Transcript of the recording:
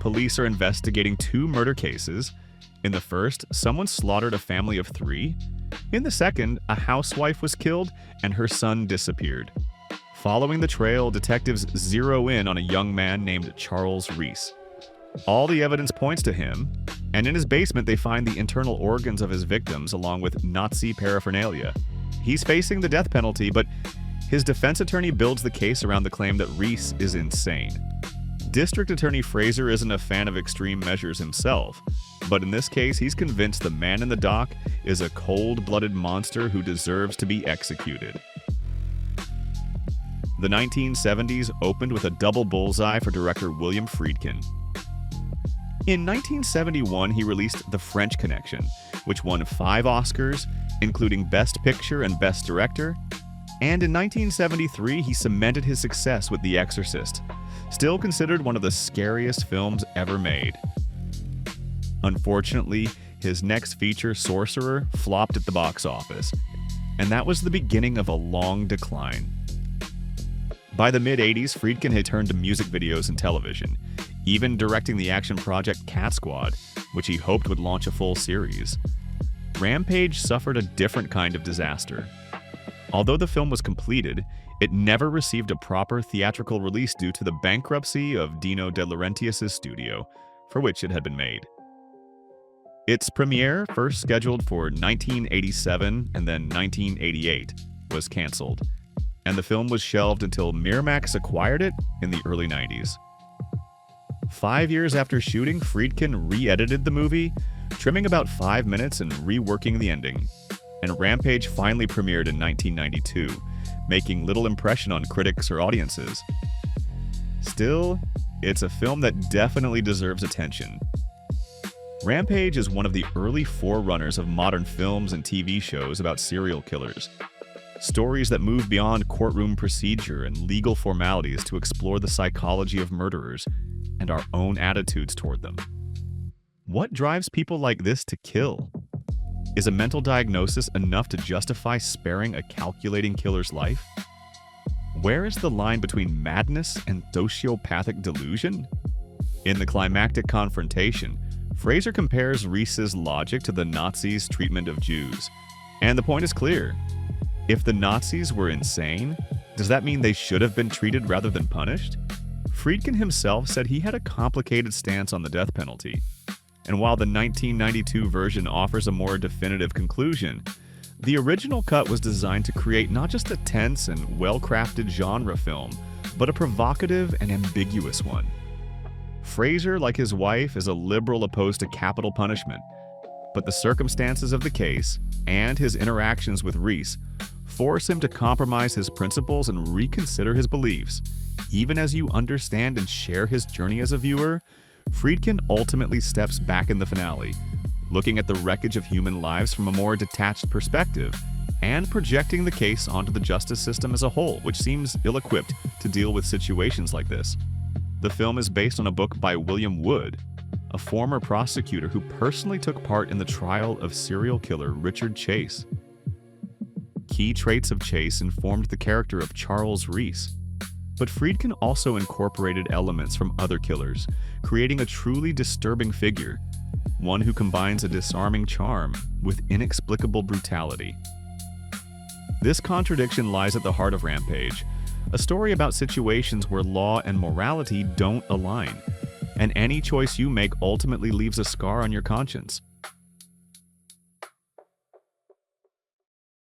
police are investigating two murder cases. In the first, someone slaughtered a family of 3. In the second, a housewife was killed and her son disappeared. Following the trail, detectives zero in on a young man named Charles Reece. All the evidence points to him, and in his basement they find the internal organs of his victims along with Nazi paraphernalia. He's facing the death penalty, but his defense attorney builds the case around the claim that Reece is insane. District Attorney Fraser isn't a fan of extreme measures himself, but in this case he's convinced the man in the dock is a cold-blooded monster who deserves to be executed. The 1970s opened with a double bullseye for director William Friedkin. In 1971, he released The French Connection, which won 5 Oscars, including Best Picture and Best Director, and in 1973, he cemented his success with The Exorcist, still considered one of the scariest films ever made. Unfortunately, his next feature, Sorcerer, flopped at the box office, and that was the beginning of a long decline. By the mid-80s, Friedkin had turned to music videos and television, even directing the action project Cat Squad, which he hoped would launch a full series. Rampage suffered a different kind of disaster. Although the film was completed, it never received a proper theatrical release due to the bankruptcy of Dino De Laurentiis' studio, for which it had been made. Its premiere, first scheduled for 1987 and then 1988, was canceled, and the film was shelved until Miramax acquired it in the early 90s. 5 years after shooting, Friedkin re-edited the movie, trimming about 5 minutes and reworking the ending, and Rampage finally premiered in 1992, making little impression on critics or audiences. Still, it's a film that definitely deserves attention. Rampage is one of the early forerunners of modern films and TV shows about serial killers. Stories that move beyond courtroom procedure and legal formalities to explore the psychology of murderers and our own attitudes toward them. What drives people like this to kill? Is a mental diagnosis enough to justify sparing a calculating killer's life? Where is the line between madness and sociopathic delusion? In the climactic confrontation, Fraser compares Reece's logic to the Nazis' treatment of Jews. And the point is clear. If the Nazis were insane, does that mean they should have been treated rather than punished? Friedkin himself said he had a complicated stance on the death penalty. And while the 1992 version offers a more definitive conclusion, the original cut was designed to create not just a tense and well-crafted genre film, but a provocative and ambiguous one. Fraser, like his wife, is a liberal opposed to capital punishment, but the circumstances of the case, and his interactions with Reece, force him to compromise his principles and reconsider his beliefs. Even as you understand and share his journey as a viewer, Friedkin ultimately steps back in the finale, looking at the wreckage of human lives from a more detached perspective, and projecting the case onto the justice system as a whole, which seems ill-equipped to deal with situations like this. The film is based on a book by William Wood, a former prosecutor who personally took part in the trial of serial killer Richard Chase. Key traits of Chase informed the character of Charles Reece, but Friedkin also incorporated elements from other killers, creating a truly disturbing figure, one who combines a disarming charm with inexplicable brutality. This contradiction lies at the heart of Rampage, a story about situations where law and morality don't align, and any choice you make ultimately leaves a scar on your conscience.